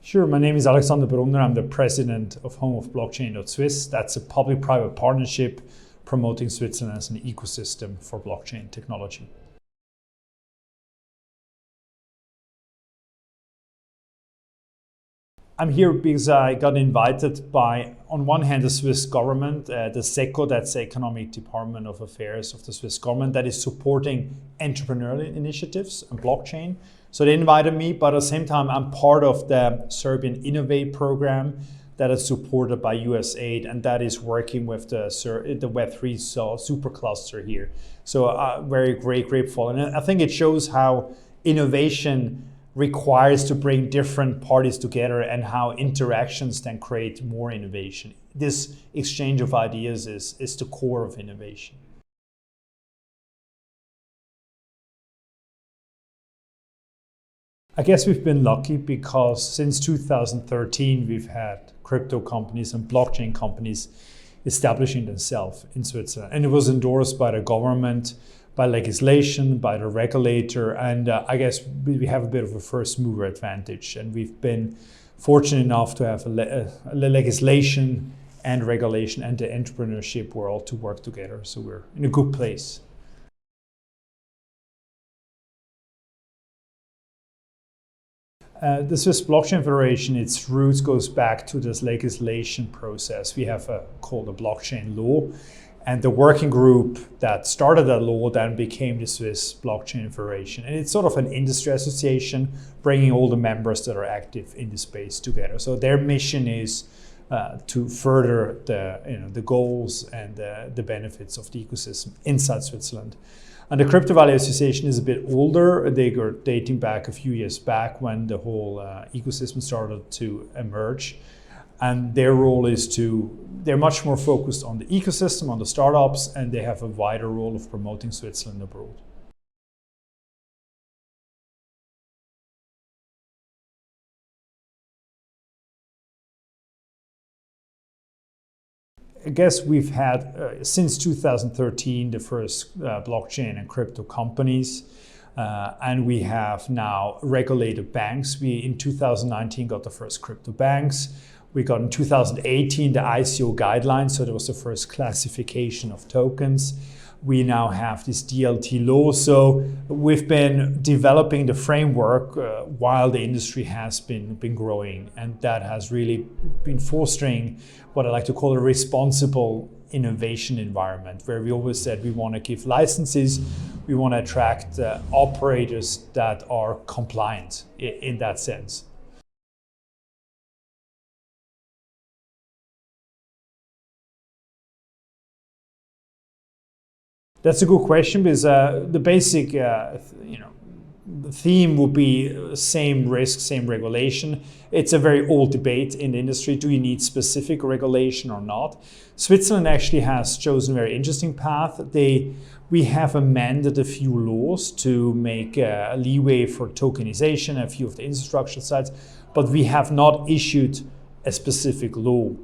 Sure, my name is Alexander Brunner. I'm the president of Home of Blockchain.Swiss. That's a public-private partnership promoting Switzerland as an ecosystem for blockchain technology. I'm here because I got invited by, on one hand, the Swiss government, the SECO, that's the Economic Department of Affairs of the Swiss government, that is supporting entrepreneurial initiatives and blockchain. So they invited me, but at the same time, I'm part of the Serbian Innovate program that is supported by USAID, and that is working with the Web3 supercluster here. So very grateful. And I think it shows how innovation requires to bring different parties together and how interactions then create more innovation. This exchange of ideas is the core of innovation. I guess we've been lucky because since 2013 we've had crypto companies and blockchain companies establishing themselves in Switzerland. And it was endorsed by the government, by legislation, by the regulator, and I guess we have a bit of a first mover advantage. And we've been fortunate enough to have a legislation and regulation and the entrepreneurship world to work together. So we're in a good place. The Swiss Blockchain Federation, its roots goes back to this legislation process. We have called a blockchain law. And the working group that started that law then became the Swiss Blockchain Federation. And it's sort of an industry association bringing all the members that are active in the space together. So their mission is to further the goals and the benefits of the ecosystem inside Switzerland. And the Crypto Valley Association is a bit older. They are dating back a few years back when the whole ecosystem started to emerge. And their role is they're much more focused on the ecosystem, on the startups, and they have a wider role of promoting Switzerland abroad. I guess we've had, since 2013, the first blockchain and crypto companies. And we have now regulated banks. We, in 2019, got the first crypto banks. We got in 2018 the ICO guidelines, so there was the first classification of tokens. We now have this DLT law, so we've been developing the framework while the industry has been growing, and that has really been fostering what I like to call a responsible innovation environment, where we always said we want to give licenses, we want to attract operators that are compliant in that sense. That's a good question because the basic, the theme would be same risk, same regulation. It's a very old debate in the industry. Do you need specific regulation or not? Switzerland actually has chosen a very interesting path. We have amended a few laws to make leeway for tokenization, a few of the infrastructure sites, but we have not issued a specific law.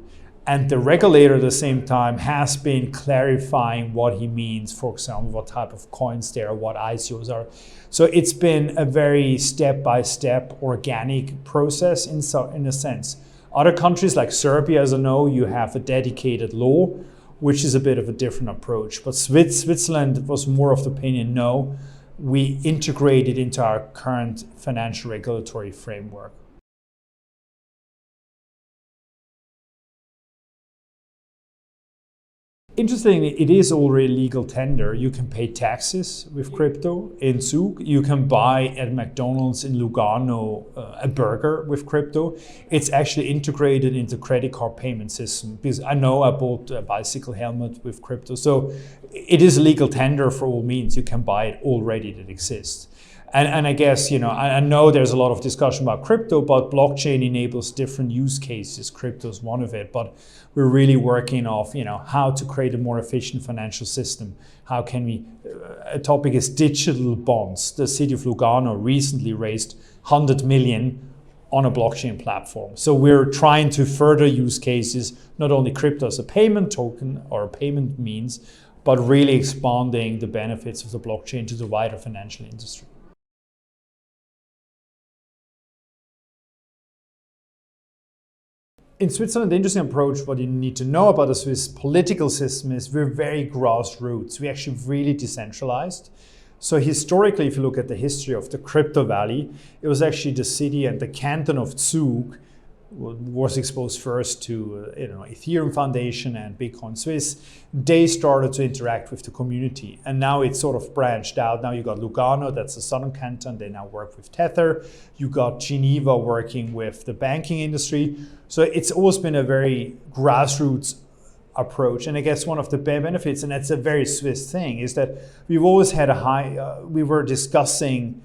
And the regulator at the same time has been clarifying what he means, for example, what type of coins there are, what ICOs are. So it's been a very step-by-step organic process in a sense. Other countries like Serbia, as I know, you have a dedicated law, which is a bit of a different approach. But Switzerland was more of the opinion, no, we integrate it into our current financial regulatory framework. Interestingly, it is already legal tender. You can pay taxes with crypto in Zug. You can buy at McDonald's in Lugano a burger with crypto. It's actually integrated into credit card payment system because I know I bought a bicycle helmet with crypto. So it is legal tender for all means. You can buy it already that exists. And I guess, I know there's a lot of discussion about crypto, but blockchain enables different use cases. Crypto is one of it, but we're really working off, how to create a more efficient financial system. How can we, a topic is digital bonds. The city of Lugano recently raised 100 million on a blockchain platform. So we're trying to further use cases, not only crypto as a payment token or a payment means, but really expanding the benefits of the blockchain to the wider financial industry. In Switzerland, the interesting approach, what you need to know about the Swiss political system is we're very grassroots. We're actually really decentralized. So historically, if you look at the history of the crypto valley, it was actually the city and the canton of Zug was exposed first to Ethereum Foundation and Bitcoin Swiss. They started to interact with the community, and now it's sort of branched out. Now you got Lugano, that's the southern canton. They now work with Tether. You got Geneva working with the banking industry. So it's always been a very grassroots approach. And I guess one of the benefits, and that's a very Swiss thing, is that we've always had we were discussing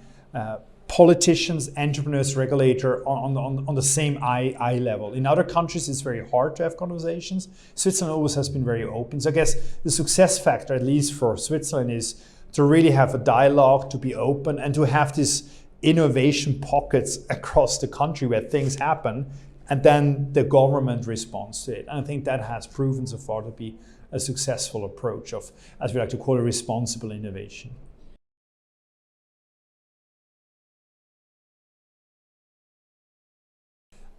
politicians, entrepreneurs, regulator on the same eye level. In other countries, it's very hard to have conversations. Switzerland always has been very open. So I guess the success factor, at least for Switzerland, is to really have a dialogue, to be open, and to have these innovation pockets across the country where things happen, and then the government responds to it. And I think that has proven so far to be a successful approach of, as we like to call it, responsible innovation.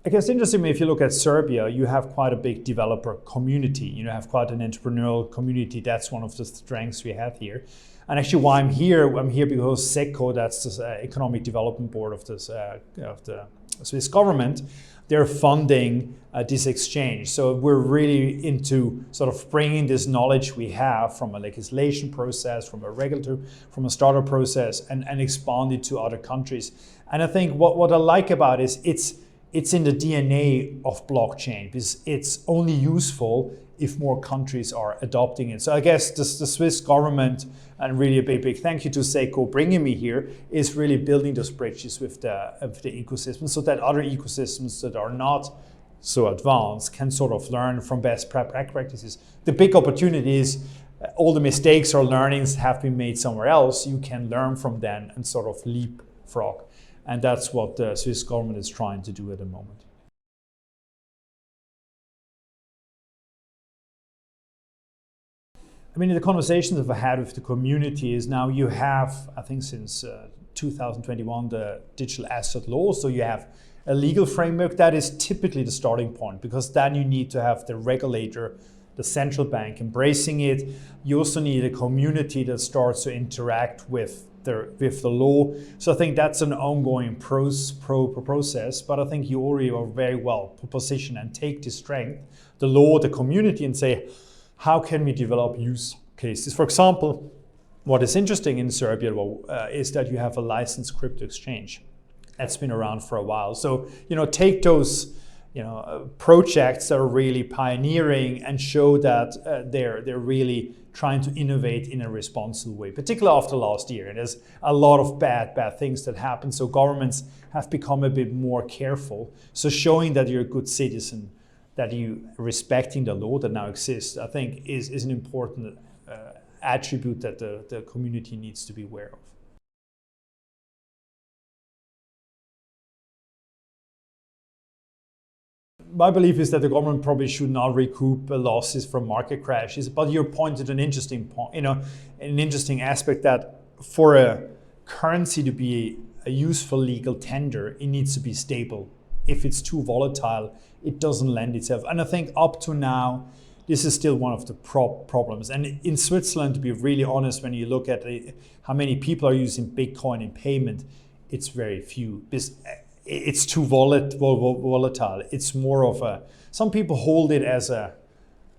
I guess interestingly, if you look at Serbia, you have quite a big developer community. You have quite an entrepreneurial community. That's one of the strengths we have here. And actually, why I'm here because SECO, that's the Economic Development Board of the Swiss government, they're funding this exchange. So we're really into sort of bringing this knowledge we have from a legislation process, from a regulatory, from a startup process, and expand it to other countries. And I think what I like about it is it's in the DNA of blockchain, because it's only useful if more countries are adopting it. So I guess the Swiss government, and really a big thank you to Seiko bringing me here, is really building those bridges with the ecosystem, so that other ecosystems that are not so advanced can sort of learn from best practices. The big opportunity is all the mistakes or learnings have been made somewhere else. You can learn from them and sort of leapfrog. And that's what the Swiss government is trying to do at the moment. I mean, the conversations I've had with the community is now you have, I think since 2021, the digital asset law. So you have a legal framework that is typically the starting point, because then you need to have the regulator, the central bank embracing it. You also need a community that starts to interact with the law. So I think that's an ongoing process, but I think you already are very well positioned and take the strength, the law, the community, and say, how can we develop use cases? For example, what is interesting in Serbia is that you have a licensed crypto exchange that's been around for a while. So, take those projects that are really pioneering and show that they're really trying to innovate in a responsible way, particularly after last year. There's a lot of bad things that happen. So governments have become a bit more careful. So showing that you're a good citizen, that you respecting the law that now exists, I think is an important attribute that the community needs to be aware of. My belief is that the government probably should not recoup losses from market crashes. But you pointed an interesting point, an interesting aspect, that for a currency to be a useful legal tender, it needs to be stable. If it's too volatile, it doesn't lend itself. And I think up to now, this is still one of the problems. And in Switzerland, to be really honest, when you look at how many people are using Bitcoin in payment, it's very few. It's too volatile. It's more of some people hold it as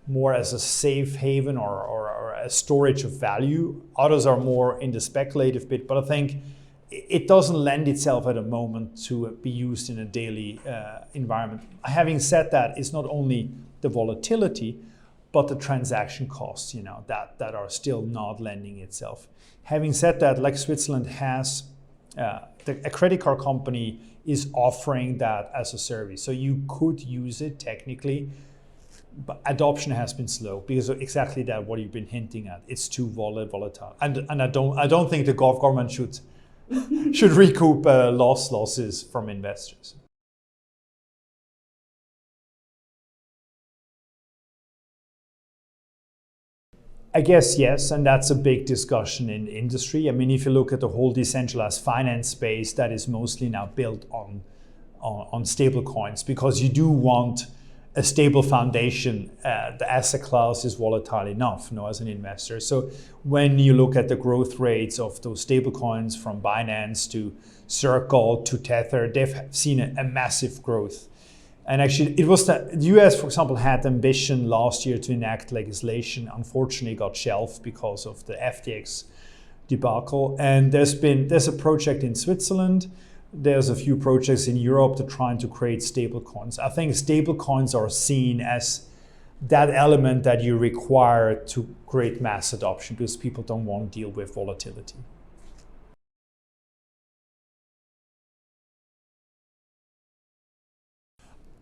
more as a safe haven or a storage of value. Others are more in the speculative bit, but I think it doesn't lend itself at the moment to be used in a daily environment. Having said that, it's not only the volatility, but the transaction costs, that are still not lending itself. Having said that, like Switzerland has, a credit card company is offering that as a service. So you could use it technically, but adoption has been slow because of exactly that, what you've been hinting at. It's too volatile. And I don't think the government should recoup losses from investors. I guess yes, and that's a big discussion in industry. I mean, if you look at the whole decentralized finance space, that is mostly now built on stable coins, because you do want a stable foundation, the asset class is volatile enough, as an investor. So when you look at the growth rates of those stable coins from Binance to Circle to Tether, they've seen a massive growth. And actually, it was the US, for example, had ambition last year to enact legislation. Unfortunately, got shelved because of the FTX debacle. And there's a project in Switzerland. There's a few projects in Europe that are trying to create stable coins. I think stable coins are seen as that element that you require to create mass adoption because people don't want to deal with volatility.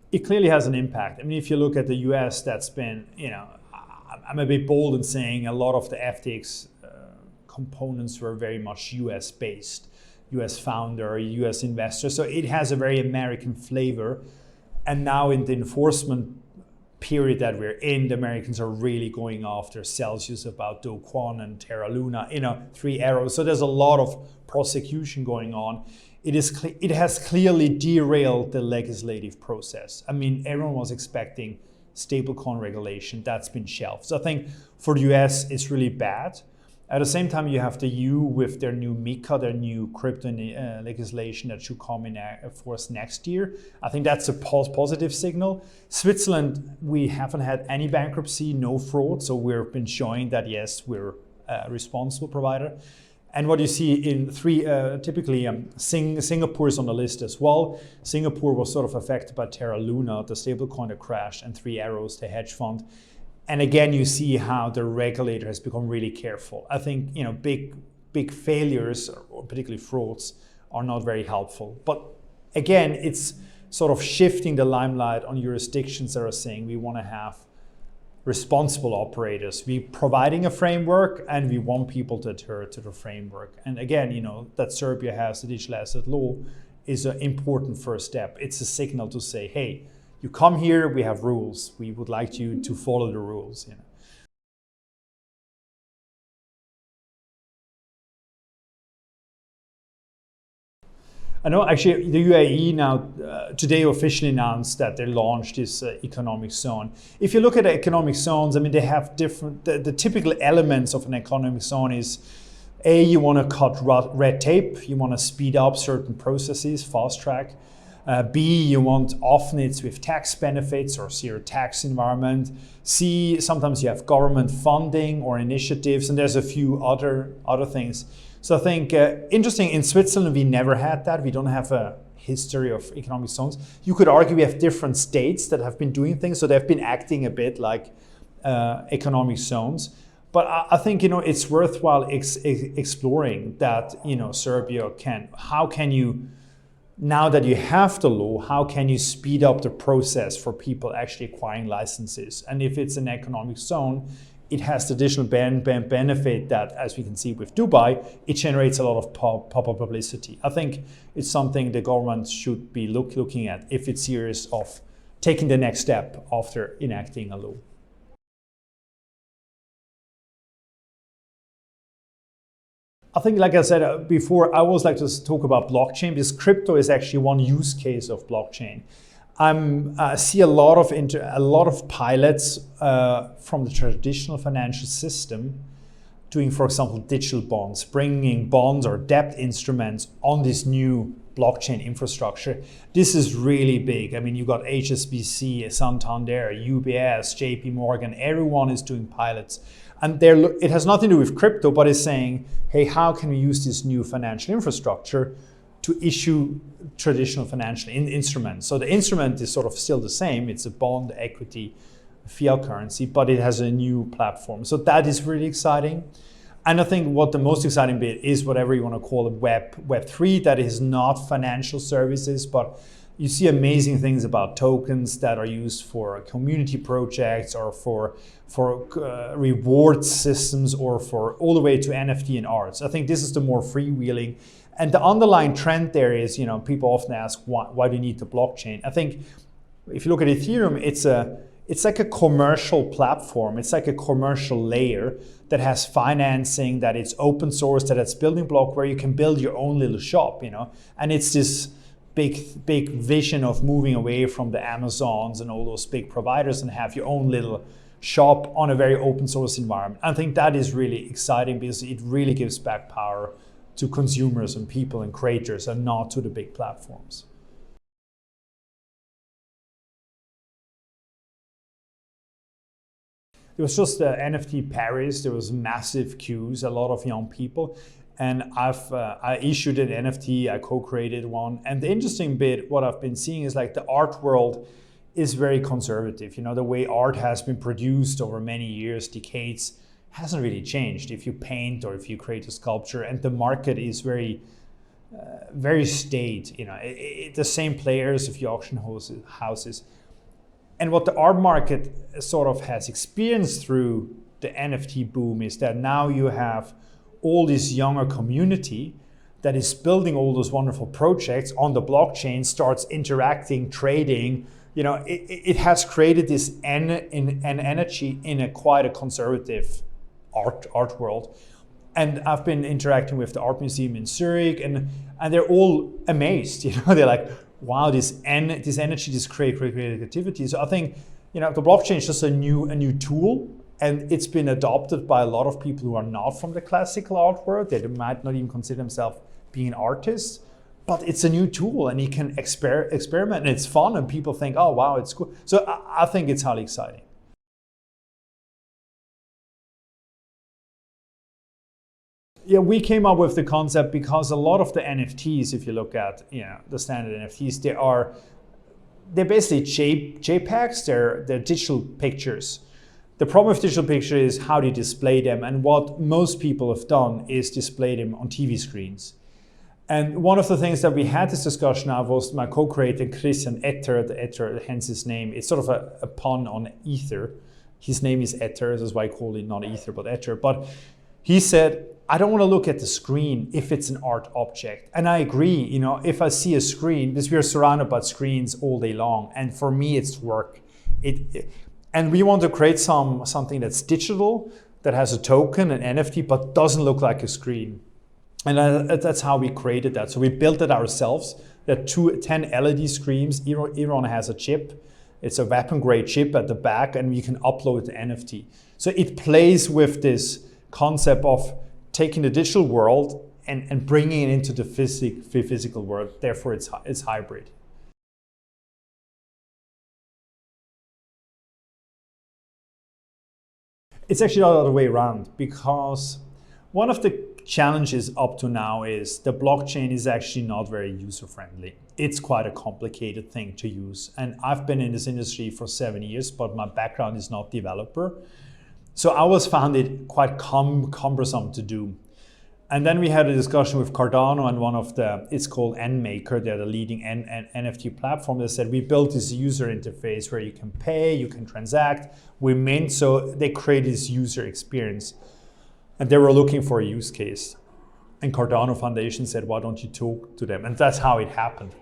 It clearly has an impact. I mean, if you look at the US, that's been, I'm a bit bold in saying a lot of the FTX components were very much US based. US founder, US investor. So it has a very American flavor. And now in the enforcement period that we're in, the Americans are really going after Celsius about Do Kwon and Terra Luna, 3 Arrows. So there's a lot of prosecution going on. It has clearly derailed the legislative process. I mean, everyone was expecting stablecoin regulation. That's been shelved. So I think for the US, it's really bad. At the same time, you have the EU with their new MiCA, their new crypto legislation that should come in force next year. I think that's a positive signal. Switzerland, we haven't had any bankruptcy, no fraud. So we've been showing that, yes, we're a responsible provider. And what you see in typically Singapore is on the list as well. Singapore was sort of affected by Terra Luna, the stablecoin that crashed, and 3 Arrows, the hedge fund. And again, you see how the regulator has become really careful. I think big failures, or particularly frauds, are not very helpful. But again, it's sort of shifting the limelight on jurisdictions that are saying we want to have responsible operators. We're providing a framework and we want people to adhere to the framework. And again, that Serbia has the digital asset law is an important first step. It's a signal to say, hey, you come here, we have rules. We would like you to follow the rules. I know actually the UAE now today officially announced that they launched this economic zone. If you look at the economic zones, I mean, they have different, the typical elements of an economic zone is A, you want to cut red tape, you want to speed up certain processes, fast track. B, you want often it's with tax benefits or zero tax environment. C, sometimes you have government funding or initiatives, and there's a few other things. So I think interesting, in Switzerland, we never had that. We don't have a history of economic zones. You could argue we have different states that have been doing things, so they've been acting a bit like economic zones. But I think, it's worthwhile exploring that, Serbia how can you, now that you have the law, how can you speed up the process for people actually acquiring licenses? And if it's an economic zone, it has the additional benefit that, as we can see with Dubai, it generates a lot of pop-up publicity. I think it's something the government should be looking at if it's serious of taking the next step after enacting a law. I think, like I said before, I always like to talk about blockchain because crypto is actually one use case of blockchain. I see a lot of pilots from the traditional financial system doing, for example, digital bonds, bringing bonds or debt instruments on this new blockchain infrastructure. This is really big. I mean, you got HSBC, Santander, UBS, JP Morgan, everyone is doing pilots. And it has nothing to do with crypto, but it's saying, hey, how can we use this new financial infrastructure to issue traditional financial instruments? So the instrument is sort of still the same. It's a bond, equity, fiat currency, but it has a new platform. So that is really exciting. And I think what the most exciting bit is whatever you want to call it, Web3, that is not financial services, but you see amazing things about tokens that are used for community projects or for reward systems or for all the way to NFT and arts. I think this is the more freewheeling. And the underlying trend there is, people often ask, why do you need the blockchain? I think if you look at Ethereum, it's like a commercial platform. It's like a commercial layer that has financing, that it's open source, that it's building block where you can build your own little shop, And it's this big vision of moving away from the Amazons and all those big providers and have your own little shop on a very open source environment. I think that is really exciting because it really gives back power to consumers and people and creators and not to the big platforms. It was just NFT Paris. There was massive queues, a lot of young people. And I issued an NFT, I co-created one. And the interesting bit, what I've been seeing is like the art world is very conservative. You know, the way art has been produced over many years, decades, hasn't really changed. If you paint or if you create a sculpture, and the market is very staid. You know, the same players if you auction houses. And what the art market sort of has experienced through the NFT boom is that now you have all this younger community that is building all those wonderful projects on the blockchain, starts interacting, trading. You know, it has created this energy in a quite a conservative art world. And I've been interacting with the art museum in Zurich, and they're all amazed. You know, they're like, wow, this energy, this creativity. So I think, you know, the blockchain is just a new tool, and it's been adopted by a lot of people who are not from the classical art world. They might not even consider themselves being artists, but it's a new tool, and you can experiment, and it's fun, and people think, oh wow, it's cool. So I think it's highly exciting. Yeah, we came up with the concept because a lot of the NFTs, if you look at, you know, the standard NFTs, they're basically JPEGs, they're digital pictures. The problem with digital picture is how do you display them, and what most people have done is display them on TV screens. And one of the things that we had this discussion of was my co-creator Christian Etter, the Etter, hence his name. It's sort of a pun on ether. His name is Etter, that's why I call it not ether but Etter. But he said, I don't want to look at the screen if it's an art object. And I agree, you know, if I see a screen, because we are surrounded by screens all day long, and for me it's work. And we want to create something that's digital, that has a token, an NFT, but doesn't look like a screen. And that's how we created that. So we built it ourselves. There are 10 LED screens. Iron has a chip. It's a weapon grade chip at the back, and you can upload the NFT. So it plays with this concept of taking the digital world and bringing it into the physical world. Therefore, it's hybrid. It's actually the other way around, because one of the challenges up to now is the blockchain is actually not very user-friendly. It's quite a complicated thing to use. And I've been in this industry for 7 years, but my background is not developer. So I always found it quite cumbersome to do. And then we had a discussion with Cardano and one of it's called NMaker, they're the leading NFT platform. They said, we built this user interface where you can pay, you can transact. So they created this user experience. And they were looking for a use case. And Cardano Foundation said, why don't you talk to them? And that's how it happened.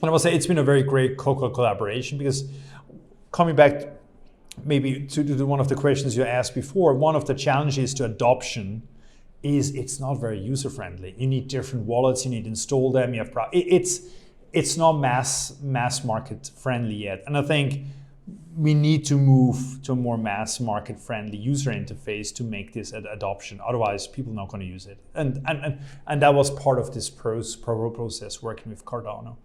And I must say, it's been a very great collaboration, because coming back maybe to one of the questions you asked before, one of the challenges to adoption is it's not very user-friendly. You need different wallets, you need to install them, you have it's not mass market friendly yet. And I think we need to move to a more mass market friendly user interface to make this adoption. Otherwise, people are not going to use it. And that was part of this process working with Cardano.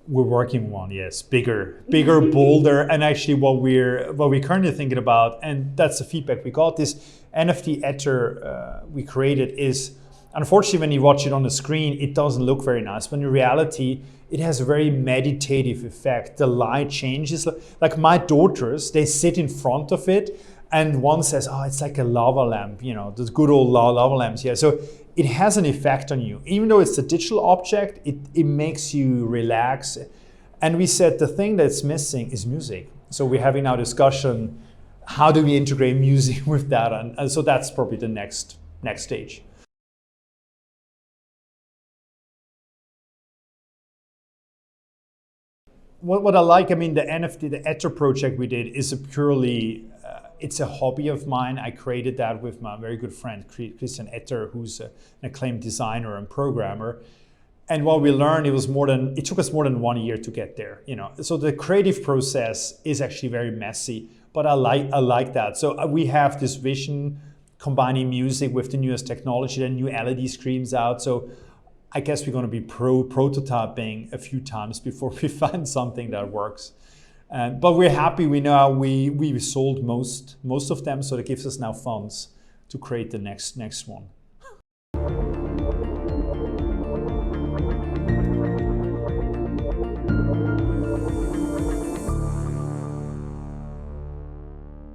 We're working on one, yes, bigger, bolder, and actually what we're currently thinking about, and that's the feedback we got. This NFT Ether we created is, unfortunately, when you watch it on the screen, it doesn't look very nice. But in reality, it has a very meditative effect. The light changes. Like my daughters, they sit in front of it, and one says, "Oh, it's like a lava lamp," you know, those good old lava lamps here. So it has an effect on you. Even though it's a digital object, it makes you relax. And we said the thing that's missing is music. So we're having now discussion, how do we integrate music with that? And so that's probably the next stage. What I like, I mean, the NFT, the Ether project we did is a purely It's a hobby of mine. I created that with my very good friend Christian Etter, who's an acclaimed designer and programmer. And what we learned, it took us more than 1 year to get there. So the creative process is actually very messy, but I like that. So we have this vision, combining music with the newest technology, the new LED screens out. So I guess we're going to be prototyping a few times before we find something that works. But we're happy. We know we sold most of them, so that gives us now funds to create the next one.